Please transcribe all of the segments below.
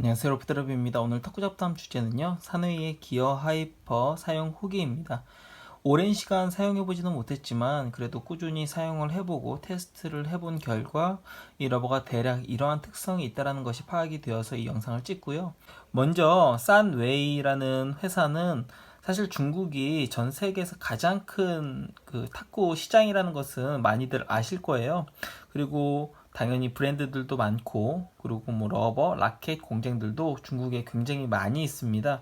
안녕하세요, 로프드럽입니다. 오늘 탁구 잡담 주제는요, 사누이의 기어 하이퍼 사용 후기입니다. 오랜 시간 사용해보지는 못했지만 그래도 꾸준히 사용을 해보고 테스트를 해본 결과 이 러버가 대략 이러한 특성이 있다는 것이 파악이 되어서 이 영상을 찍고요. 먼저 산웨이라는 회사는 사실 중국이 전 세계에서 가장 큰 그 탁구 시장이라는 것은 많이들 아실 거예요. 그리고 당연히 브랜드들도 많고, 그리고 뭐 러버, 라켓 공장들도 중국에 굉장히 많이 있습니다.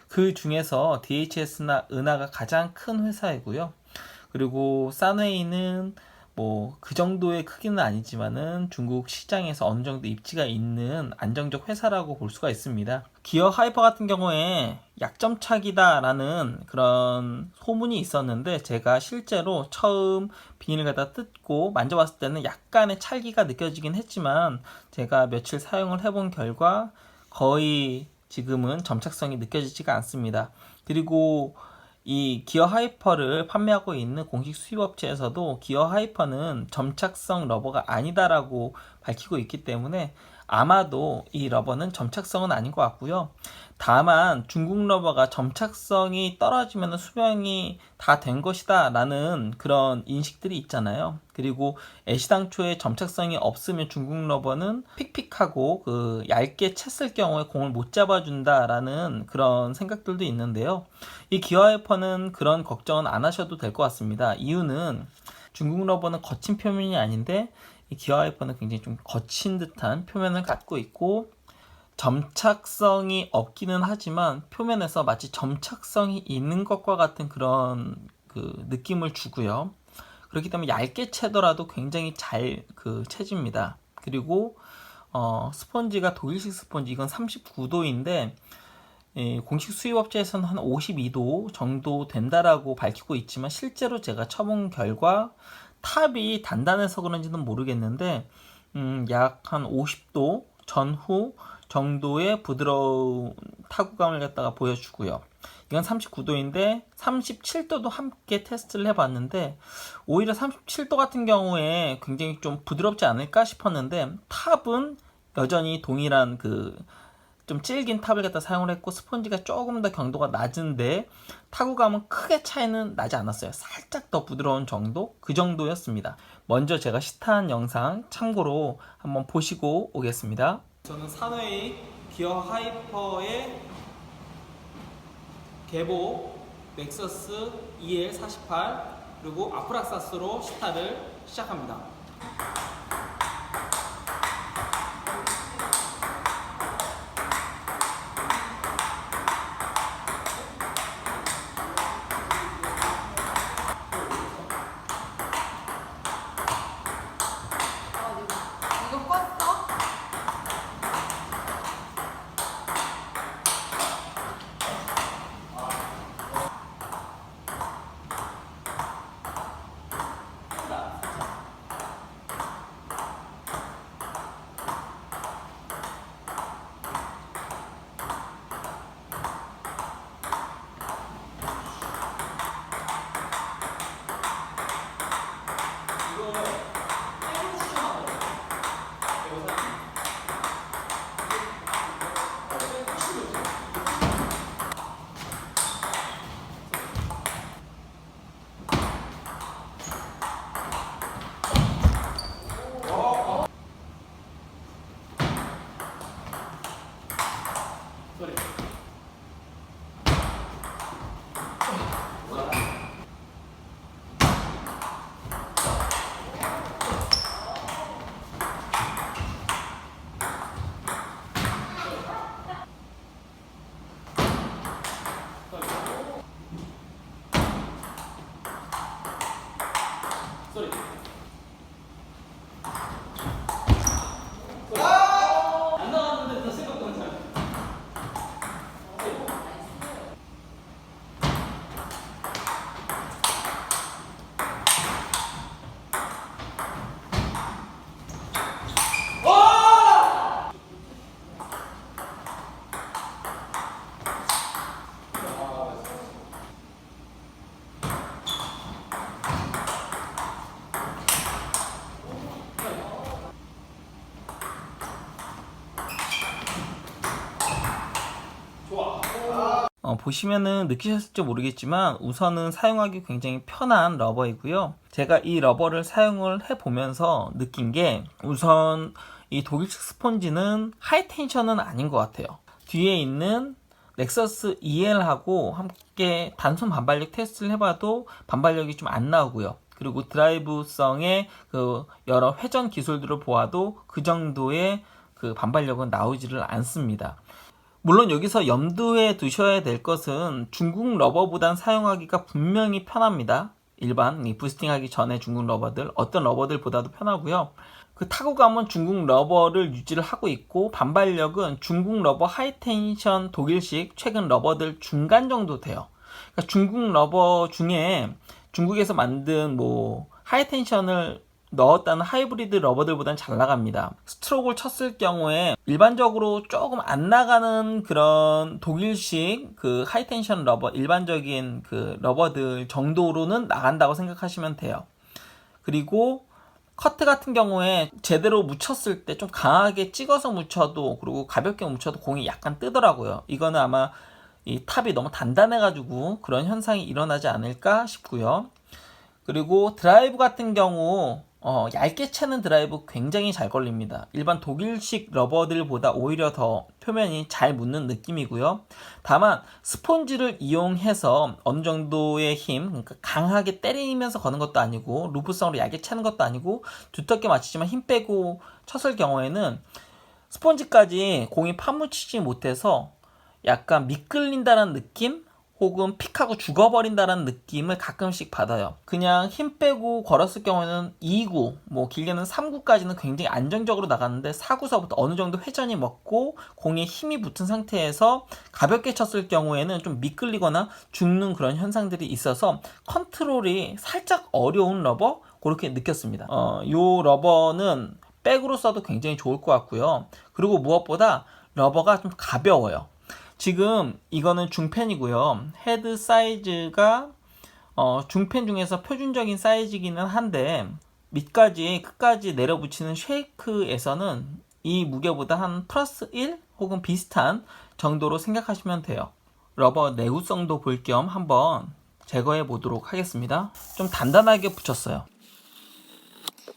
그 중에서 DHS나 은하가 가장 큰 회사이고요. 그리고 산웨이는 뭐 그 정도의 크기는 아니지만은 중국 시장에서 어느 정도 입지가 있는 안정적 회사라고 볼 수가 있습니다. 기어 하이퍼 같은 경우에 약점착이다라는 그런 소문이 있었는데, 제가 실제로 처음 비닐을 갖다 뜯고 만져봤을 때는 약간의 찰기가 느껴지긴 했지만, 제가 며칠 사용을 해본 결과 거의 지금은 점착성이 느껴지지가 않습니다. 그리고 이 기어 하이퍼를 판매하고 있는 공식 수입업체에서도 기어 하이퍼는 점착성 러버가 아니다라고 밝히고 있기 때문에 아마도 이 러버는 점착성은 아닌 것 같고요. 다만 중국 러버가 점착성이 떨어지면 수명이 다 된 것이다 라는 그런 인식들이 있잖아요. 그리고 애시당초에 점착성이 없으면 중국 러버는 픽픽하고 그 얇게 쳤을 경우에 공을 못 잡아준다 라는 그런 생각들도 있는데요. 이 기어 하이퍼는 그런 걱정은 안 하셔도 될 것 같습니다. 이유는 중국 러버는 거친 표면이 아닌데 이 기어 하이퍼는 굉장히 좀 거친 듯한 표면을 갖고 있고, 점착성이 없기는 하지만 표면에서 마치 점착성이 있는 것과 같은 그런 그 느낌을 주고요. 그렇기 때문에 얇게 채더라도 굉장히 잘 채집니다. 그리고 스펀지가 독일식 스펀지, 이건 39도인데 공식 수입업체에서는 한 52도 정도 된다라고 밝히고 있지만, 실제로 제가 쳐본 결과 탑이 단단해서 그런지는 모르겠는데 약 한 50도 전후 정도의 부드러운 타구감을 갖다가 보여주고요. 이건 39도인데 37도도 함께 테스트를 해봤는데, 오히려 37도 같은 경우에 굉장히 좀 부드럽지 않을까 싶었는데, 탑은 여전히 동일한 좀 질긴 탑을 갖다 사용을 했고, 스펀지가 조금 더 경도가 낮은데 타구감은 크게 차이는 나지 않았어요. 살짝 더 부드러운 정도? 그 정도였습니다. 먼저 제가 시타한 영상 참고로 한번 보시고 오겠습니다. 저는 산웨이 기어 하이퍼의 개보 넥서스 EL48 그리고 아프락사스로 시타를 시작합니다. 이거 껐어? 보시면은 느끼셨을지 모르겠지만 우선은 사용하기 굉장히 편한 러버이고요. 제가 이 러버를 사용을 해보면서 느낀 게 우선 이 독일식 스폰지는 하이텐션은 아닌 것 같아요. 뒤에 있는 넥서스 EL하고 함께 단순 반발력 테스트를 해봐도 반발력이 좀 안 나오고요. 그리고 드라이브성의 그 여러 회전 기술들을 보아도 그 정도의 그 반발력은 나오지를 않습니다. 물론 여기서 염두에 두셔야 될 것은 중국 러버보단 사용하기가 분명히 편합니다. 일반 부스팅하기 전에 중국 러버들, 어떤 러버들보다도 편하고요. 그 타구감은 중국 러버를 유지를 하고 있고 반발력은 중국 러버 하이텐션 독일식 최근 러버들 중간 정도 돼요. 그러니까 중국 러버 중에 중국에서 만든 뭐 하이텐션을 넣었다는 하이브리드 러버들보다는 잘 나갑니다. 스트로크를 쳤을 경우에 일반적으로 조금 안 나가는 그런 독일식 그 하이텐션 러버, 일반적인 그 러버들 정도로는 나간다고 생각하시면 돼요. 그리고 커트 같은 경우에 제대로 묻혔을 때 좀 강하게 찍어서 묻혀도, 그리고 가볍게 묻혀도 공이 약간 뜨더라고요. 이거는 아마 이 탑이 너무 단단해가지고 그런 현상이 일어나지 않을까 싶고요. 그리고 드라이브 같은 경우 얇게 채는 드라이브 굉장히 잘 걸립니다. 일반 독일식 러버들보다 오히려 더 표면이 잘 묻는 느낌이고요. 다만 스폰지를 이용해서 어느 정도의 힘, 그러니까 강하게 때리면서 거는 것도 아니고 루프성으로 얇게 채는 것도 아니고 두텁게 맞추지만 힘 빼고 쳤을 경우에는 스폰지까지 공이 파묻히지 못해서 약간 미끌린다는 느낌? 혹은 픽하고 죽어버린다는 느낌을 가끔씩 받아요. 그냥 힘 빼고 걸었을 경우에는 2구, 뭐 길게는 3구까지는 굉장히 안정적으로 나갔는데 4구서부터 어느 정도 회전이 먹고 공에 힘이 붙은 상태에서 가볍게 쳤을 경우에는 좀 미끌리거나 죽는 그런 현상들이 있어서 컨트롤이 살짝 어려운 러버? 그렇게 느꼈습니다. 요 러버는 백으로 써도 굉장히 좋을 것 같고요. 그리고 무엇보다 러버가 좀 가벼워요. 지금 이거는 중펜이고요. 헤드 사이즈가 중펜 중에서 표준적인 사이즈이기는 한데 밑까지 끝까지 내려붙이는 쉐이크에서는 이 무게보다 한 플러스 1 혹은 비슷한 정도로 생각하시면 돼요. 러버 내구성도 볼 겸 한번 제거해 보도록 하겠습니다. 좀 단단하게 붙였어요.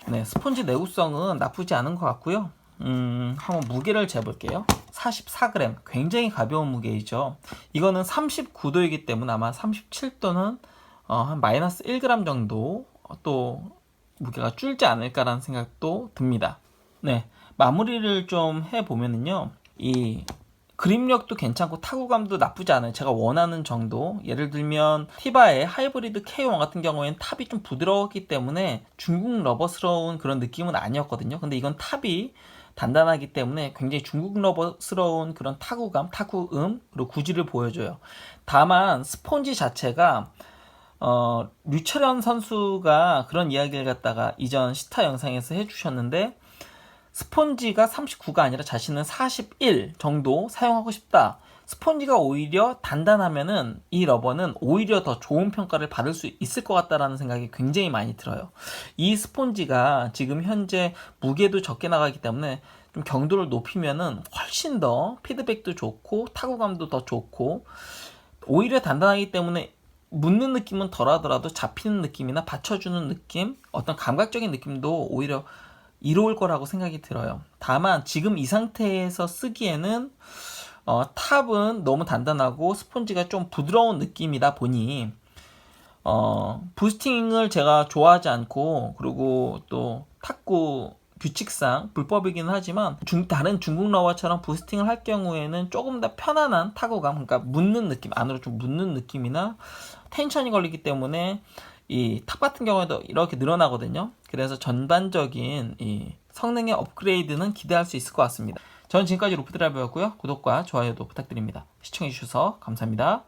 네, 스폰지 내구성은 나쁘지 않은 것 같고요. 한번 무게를 재볼게요. 44g, 굉장히 가벼운 무게이죠. 이거는 39도이기 때문에 아마 37도는 한 마이너스 1g 정도 또 무게가 줄지 않을까라는 생각도 듭니다. 네, 마무리를 좀 해보면은요, 이 그립력도 괜찮고 타구감도 나쁘지 않아요. 제가 원하는 정도. 예를 들면 티바의 하이브리드 K1 같은 경우에는 탑이 좀 부드러웠기 때문에 중국 러버스러운 그런 느낌은 아니었거든요. 근데 이건 탑이 단단하기 때문에 굉장히 중국 러버스러운 그런 타구감, 타구음, 그리고 구질을 보여줘요. 다만 스폰지 자체가 류철현 선수가 그런 이야기를 갖다가 이전 시타 영상에서 해주셨는데, 스폰지가 39가 아니라 자신은 41 정도 사용하고 싶다. 스폰지가 오히려 단단하면은 이 러버는 오히려 더 좋은 평가를 받을 수 있을 것 같다라는 생각이 굉장히 많이 들어요. 이 스폰지가 지금 현재 무게도 적게 나가기 때문에 좀 경도를 높이면은 훨씬 더 피드백도 좋고 타구감도 더 좋고, 오히려 단단하기 때문에 묻는 느낌은 덜하더라도 잡히는 느낌이나 받쳐주는 느낌, 어떤 감각적인 느낌도 오히려 이로울 거라고 생각이 들어요. 다만 지금 이 상태에서 쓰기에는 탑은 너무 단단하고 스폰지가 좀 부드러운 느낌이다 보니 부스팅을 제가 좋아하지 않고, 그리고 또 탁구 규칙상 불법이기는 하지만 다른 중국 러버처럼 부스팅을 할 경우에는 조금 더 편안한 타구감, 그러니까 묻는 느낌, 안으로 좀 묻는 느낌이나 텐션이 걸리기 때문에 이 탑 같은 경우에도 이렇게 늘어나거든요. 그래서 전반적인 이 성능의 업그레이드는 기대할 수 있을 것 같습니다. 저는 지금까지 루프드라이버였고요. 구독과 좋아요도 부탁드립니다. 시청해주셔서 감사합니다.